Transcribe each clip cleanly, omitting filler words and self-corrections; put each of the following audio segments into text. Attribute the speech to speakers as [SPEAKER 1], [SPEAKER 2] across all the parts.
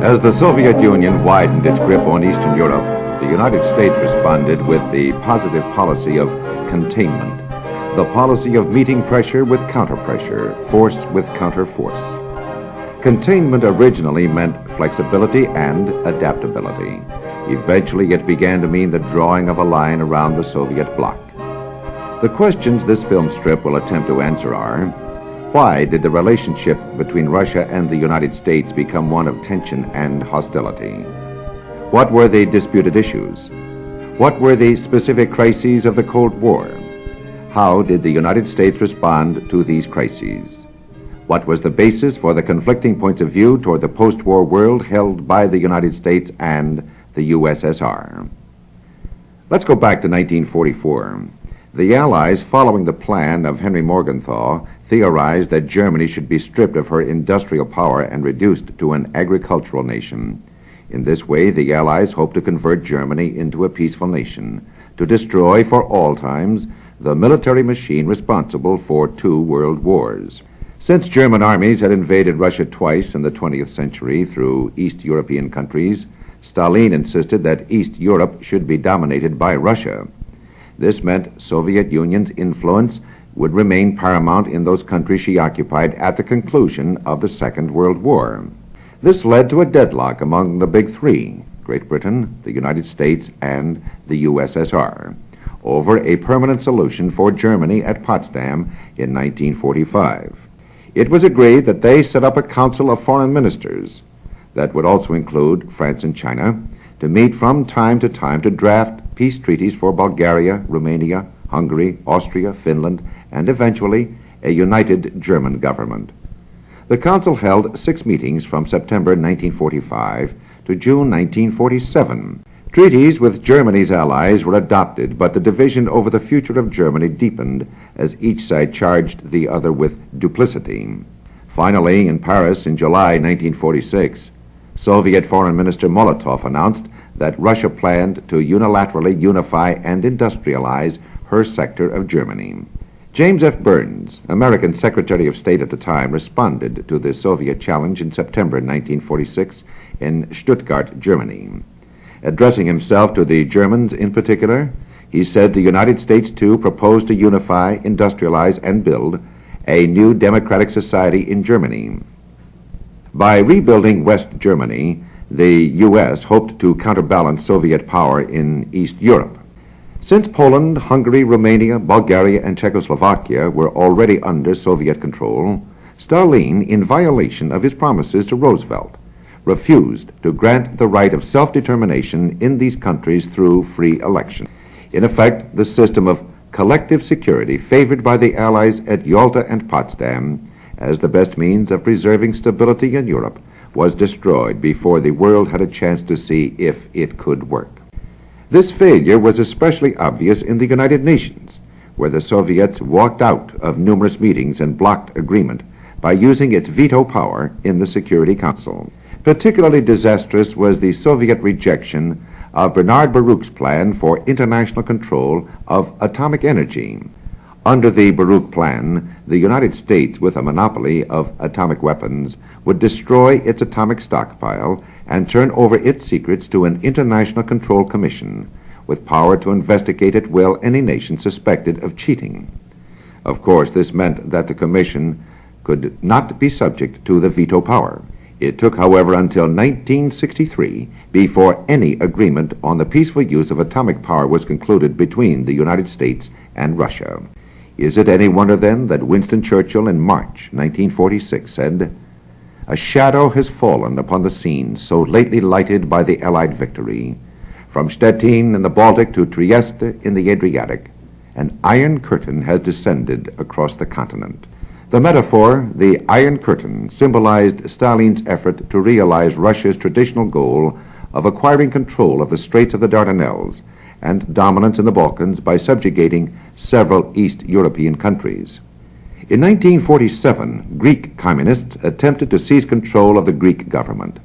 [SPEAKER 1] As the Soviet Union widened its grip on Eastern Europe, the United States responded with the positive policy of containment, the policy of meeting pressure with counter-pressure, force with counter-force. Containment originally meant flexibility and adaptability. Eventually, it began to mean the drawing of a line around the Soviet bloc. The questions this film strip will attempt to answer are: why did the relationship between Russia and the United States become one of tension and hostility? What were the disputed issues? What were the specific crises of the Cold War? How did the United States respond to these crises? What was the basis for the conflicting points of view toward the post-war world held by the United States and the USSR? Let's go back to 1944. The Allies, following the plan of Henry Morgenthau, theorized that Germany should be stripped of her industrial power and reduced to an agricultural nation. In this way, the Allies hoped to convert Germany into a peaceful nation, to destroy for all times the military machine responsible for 2 world wars. Since German armies had invaded Russia twice in the 20th century through East European countries, Stalin insisted that East Europe should be dominated by Russia. This meant Soviet Union's influence would remain paramount in those countries she occupied at the conclusion of the Second World War. This led to a deadlock among the big 3, Great Britain, the United States, and the USSR, over a permanent solution for Germany at Potsdam in 1945. It was agreed that they set up a Council of Foreign Ministers that would also include France and China to meet from time to time to draft peace treaties for Bulgaria, Romania, Hungary, Austria, Finland, and eventually a united German government. The Council held 6 meetings from September 1945 to June 1947. Treaties with Germany's allies were adopted, but the division over the future of Germany deepened as each side charged the other with duplicity. Finally, in Paris in July 1946, Soviet Foreign Minister Molotov announced that Russia planned to unilaterally unify and industrialize her sector of Germany. James F. Burns, American Secretary of State at the time, responded to the Soviet challenge in September 1946 in Stuttgart, Germany. Addressing himself to the Germans in particular, he said the United States too proposed to unify, industrialize, and build a new democratic society in Germany. By rebuilding West Germany, the U.S. hoped to counterbalance Soviet power in East Europe. Since Poland, Hungary, Romania, Bulgaria, and Czechoslovakia were already under Soviet control, Stalin, in violation of his promises to Roosevelt, refused to grant the right of self-determination in these countries through free election. In effect, the system of collective security favored by the Allies at Yalta and Potsdam as the best means of preserving stability in Europe was destroyed before the world had a chance to see if it could work. This failure was especially obvious in the United Nations, where the Soviets walked out of numerous meetings and blocked agreement by using its veto power in the Security Council. Particularly disastrous was the Soviet rejection of Bernard Baruch's plan for international control of atomic energy. Under the Baruch Plan, the United States, with a monopoly of atomic weapons, would destroy its atomic stockpile and turn over its secrets to an international control commission with power to investigate at will any nation suspected of cheating. Of course, this meant that the commission could not be subject to the veto power. It took, however, until 1963 before any agreement on the peaceful use of atomic power was concluded between the United States and Russia. Is it any wonder, then, that Winston Churchill in March 1946 said, "A shadow has fallen upon the scene so lately lighted by the Allied victory. From Stettin in the Baltic to Trieste in the Adriatic, an iron curtain has descended across the continent." The metaphor, the Iron Curtain, symbolized Stalin's effort to realize Russia's traditional goal of acquiring control of the Straits of the Dardanelles and dominance in the Balkans by subjugating several East European countries. In 1947, Greek communists attempted to seize control of the Greek government.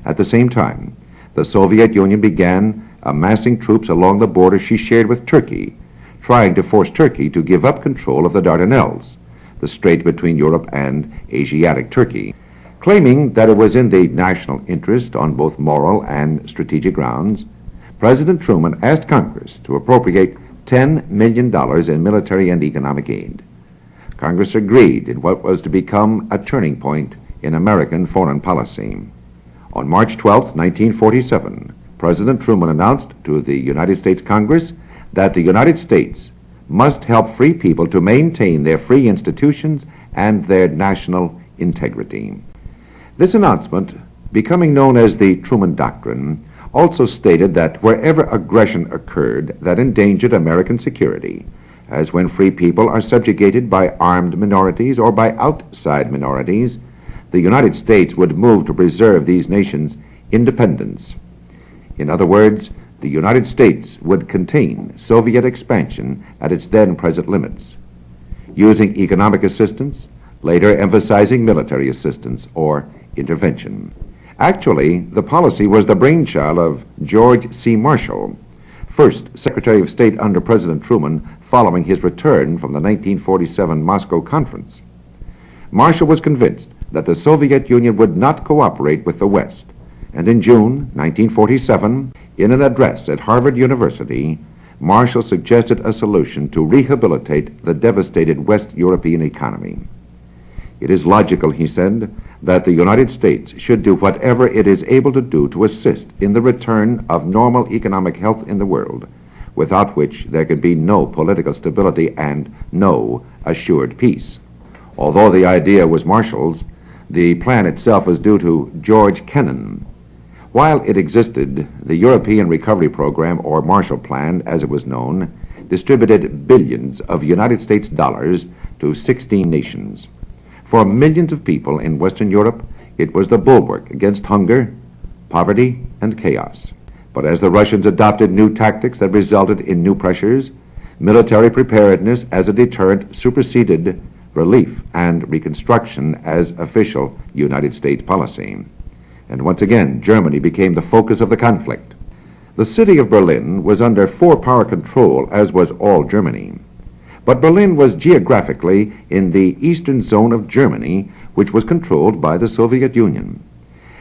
[SPEAKER 1] At the same time, the Soviet Union began amassing troops along the border she shared with Turkey, trying to force Turkey to give up control of the Dardanelles, the strait between Europe and Asiatic Turkey. Claiming that it was in the national interest on both moral and strategic grounds, President Truman asked Congress to appropriate $10 million in military and economic aid. Congress agreed in what was to become a turning point in American foreign policy. On March 12, 1947, President Truman announced to the United States Congress that the United States must help free people to maintain their free institutions and their national integrity. This announcement, becoming known as the Truman Doctrine, also stated that wherever aggression occurred that endangered American security, as when free people are subjugated by armed minorities or by outside minorities, the United States would move to preserve these nations' independence. In other words, the United States would contain Soviet expansion at its then present limits, using economic assistance, later emphasizing military assistance or intervention. Actually, the policy was the brainchild of George C. Marshall, first Secretary of State under President Truman following his return from the 1947 Moscow Conference. Marshall was convinced that the Soviet Union would not cooperate with the West, and in June 1947, in an address at Harvard University, Marshall suggested a solution to rehabilitate the devastated West European economy. It is logical, he said, that the United States should do whatever it is able to do to assist in the return of normal economic health in the world, without which there can be no political stability and no assured peace. Although the idea was Marshall's, the plan itself was due to George Kennan. While it existed, the European Recovery Program, or Marshall Plan as it was known, distributed billions of United States dollars to 16 nations. For millions of people in Western Europe, it was the bulwark against hunger, poverty, and chaos. But as the Russians adopted new tactics that resulted in new pressures, military preparedness as a deterrent superseded relief and reconstruction as official United States policy. And once again, Germany became the focus of the conflict. The city of Berlin was under four-power control, as was all Germany. But Berlin was geographically in the eastern zone of Germany, which was controlled by the Soviet Union.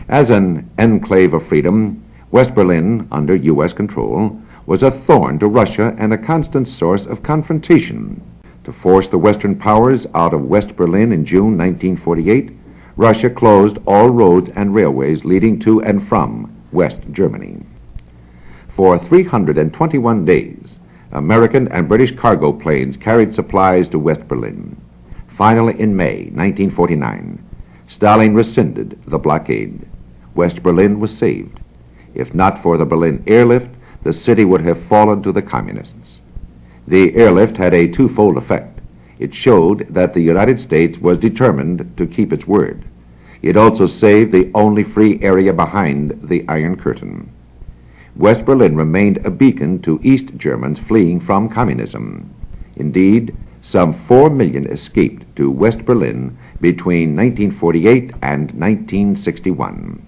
[SPEAKER 1] As an enclave of freedom, West Berlin, under U.S. control, was a thorn to Russia and a constant source of confrontation. To force the Western powers out of West Berlin in June 1948, Russia closed all roads and railways leading to and from West Germany. For 321 days, American and British cargo planes carried supplies to West Berlin. Finally, in May 1949, Stalin rescinded the blockade. West Berlin was saved. If not for the Berlin airlift, the city would have fallen to the communists. The airlift had a twofold effect. It showed that the United States was determined to keep its word. It also saved the only free area behind the Iron Curtain. West Berlin remained a beacon to East Germans fleeing from communism. Indeed, some 4 million escaped to West Berlin between 1948 and 1961.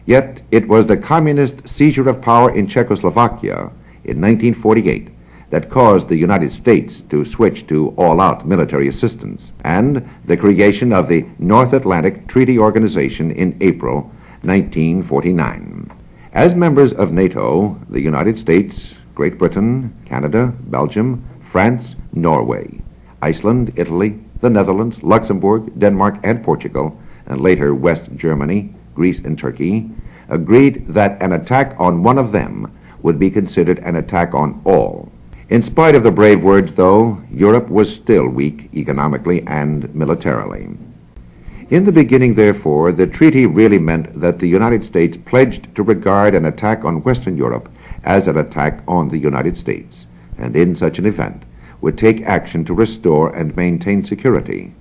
[SPEAKER 1] Yet it was the communist seizure of power in Czechoslovakia in 1948 that caused the United States to switch to all-out military assistance, and the creation of the North Atlantic Treaty Organization in April 1949. As members of NATO, the United States, Great Britain, Canada, Belgium, France, Norway, Iceland, Italy, the Netherlands, Luxembourg, Denmark, and Portugal, and later West Germany, Greece, and Turkey, agreed that an attack on one of them would be considered an attack on all. In spite of the brave words, though, Europe was still weak economically and militarily. In the beginning, therefore, the treaty really meant that the United States pledged to regard an attack on Western Europe as an attack on the United States, and in such an event would take action to restore and maintain security.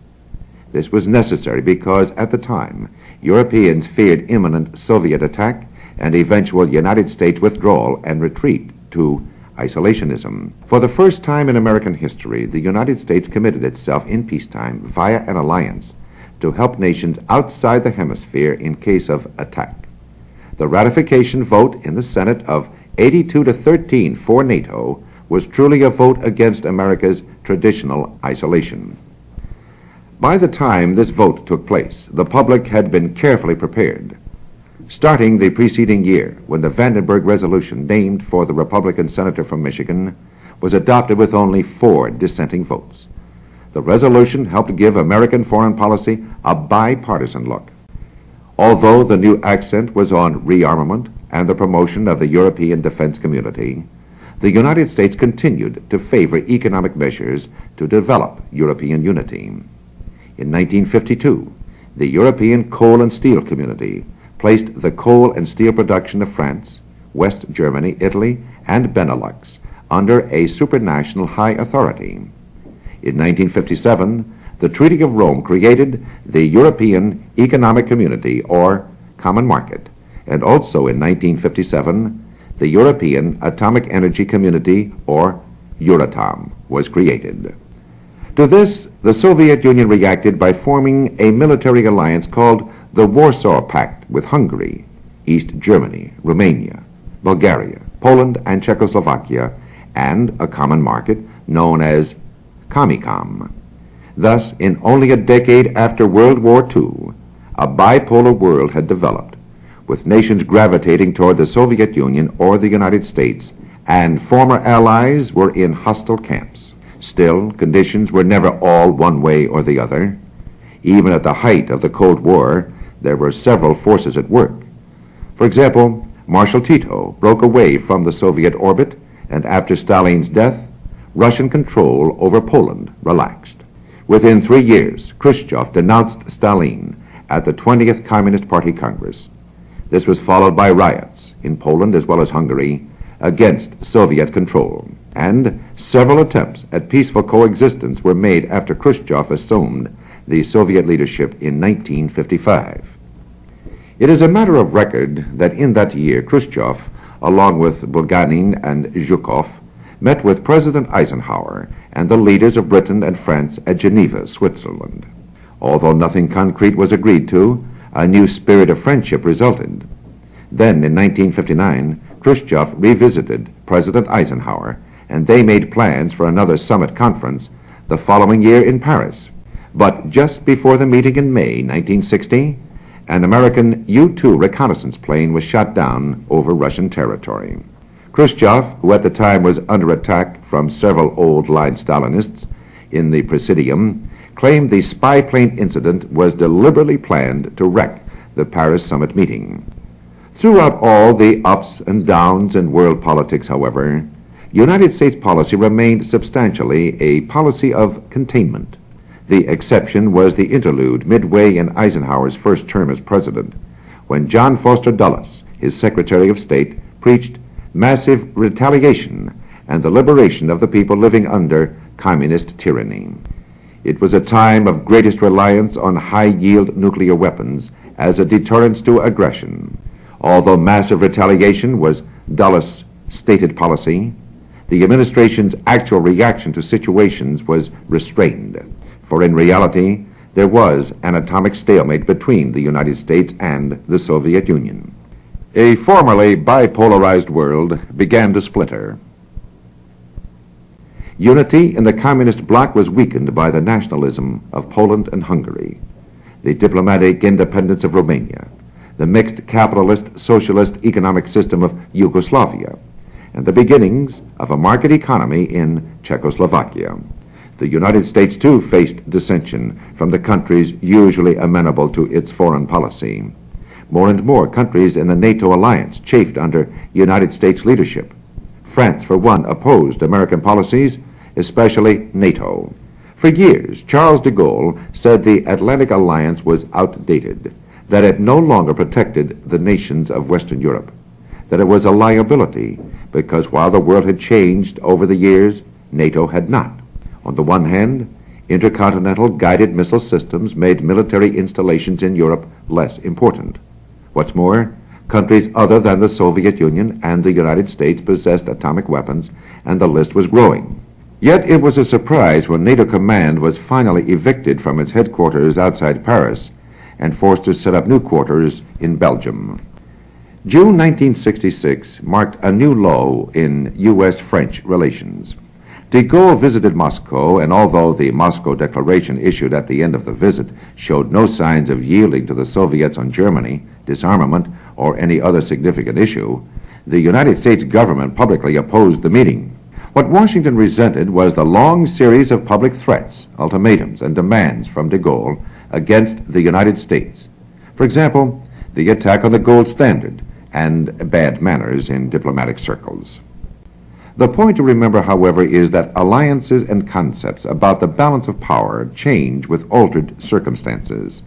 [SPEAKER 1] This was necessary because, at the time, Europeans feared imminent Soviet attack and eventual United States withdrawal and retreat to isolationism. For the first time in American history, the United States committed itself in peacetime via an alliance to help nations outside the hemisphere in case of attack. The ratification vote in the Senate of 82 to 13 for NATO was truly a vote against America's traditional isolation. By the time this vote took place, the public had been carefully prepared. Starting the preceding year, when the Vandenberg resolution named for the Republican senator from Michigan was adopted with only 4 dissenting votes. The resolution helped give American foreign policy a bipartisan look. Although the new accent was on rearmament and the promotion of the European defense community, the United States continued to favor economic measures to develop European unity. In 1952, the European coal and steel community placed the coal and steel production of France, West Germany, Italy, and Benelux under a supranational high authority. In 1957, the Treaty of Rome created the European Economic Community, or Common Market, and also in 1957, the European Atomic Energy Community, or Euratom, was created. To this, the Soviet Union reacted by forming a military alliance called the Warsaw Pact with Hungary, East Germany, Romania, Bulgaria, Poland, and Czechoslovakia, and a common market known as Comecom. Thus, in only a decade after World War II, a bipolar world had developed, with nations gravitating toward the Soviet Union or the United States, and former allies were in hostile camps. Still, conditions were never all one way or the other. Even at the height of the Cold War, there were several forces at work. For example, Marshal Tito broke away from the Soviet orbit, and after Stalin's death, Russian control over Poland relaxed. Within 3 years, Khrushchev denounced Stalin at the 20th Communist Party Congress. This was followed by riots in Poland as well as Hungary against Soviet control, and several attempts at peaceful coexistence were made after Khrushchev assumed the Soviet leadership in 1955. It is a matter of record that in that year, Khrushchev, along with Bulganin and Zhukov, met with President Eisenhower and the leaders of Britain and France at Geneva, Switzerland. Although nothing concrete was agreed to, a new spirit of friendship resulted. Then, in 1959, Khrushchev revisited President Eisenhower, and they made plans for another summit conference the following year in Paris. But just before the meeting in May 1960, an American U-2 reconnaissance plane was shot down over Russian territory. Khrushchev, who at the time was under attack from several old-line Stalinists in the Presidium, claimed the spy plane incident was deliberately planned to wreck the Paris summit meeting. Throughout all the ups and downs in world politics, however, United States policy remained substantially a policy of containment. The exception was the interlude midway in Eisenhower's first term as president, when John Foster Dulles, his Secretary of State, preached massive retaliation and the liberation of the people living under communist tyranny. It was a time of greatest reliance on high-yield nuclear weapons as a deterrent to aggression. Although massive retaliation was Dulles' stated policy, the administration's actual reaction to situations was restrained. For in reality, there was an atomic stalemate between the United States and the Soviet Union. A formerly bipolarized world began to splinter. Unity in the communist bloc was weakened by the nationalism of Poland and Hungary, the diplomatic independence of Romania, the mixed capitalist socialist economic system of Yugoslavia, and the beginnings of a market economy in Czechoslovakia. The United States, too, faced dissension from the countries usually amenable to its foreign policy. More and more countries in the NATO alliance chafed under United States leadership. France, for one, opposed American policies, especially NATO. For years, Charles de Gaulle said the Atlantic Alliance was outdated, that it no longer protected the nations of Western Europe, that it was a liability because while the world had changed over the years, NATO had not. On the one hand, intercontinental guided missile systems made military installations in Europe less important. What's more, countries other than the Soviet Union and the United States possessed atomic weapons, and the list was growing. Yet it was a surprise when NATO command was finally evicted from its headquarters outside Paris and forced to set up new quarters in Belgium. June 1966 marked a new low in U.S.-French relations. De Gaulle visited Moscow, and although the Moscow Declaration issued at the end of the visit showed no signs of yielding to the Soviets on Germany, disarmament, or any other significant issue, the United States government publicly opposed the meeting. What Washington resented was the long series of public threats, ultimatums, and demands from de Gaulle against the United States. For example, the attack on the gold standard and bad manners in diplomatic circles. The point to remember, however, is that alliances and concepts about the balance of power change with altered circumstances.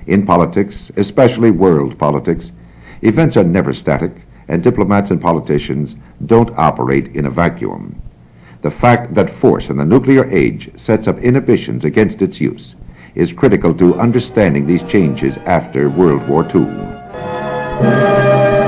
[SPEAKER 1] In politics, especially world politics, events are never static, and diplomats and politicians don't operate in a vacuum. The fact that force in the nuclear age sets up inhibitions against its use is critical to understanding these changes after World War II.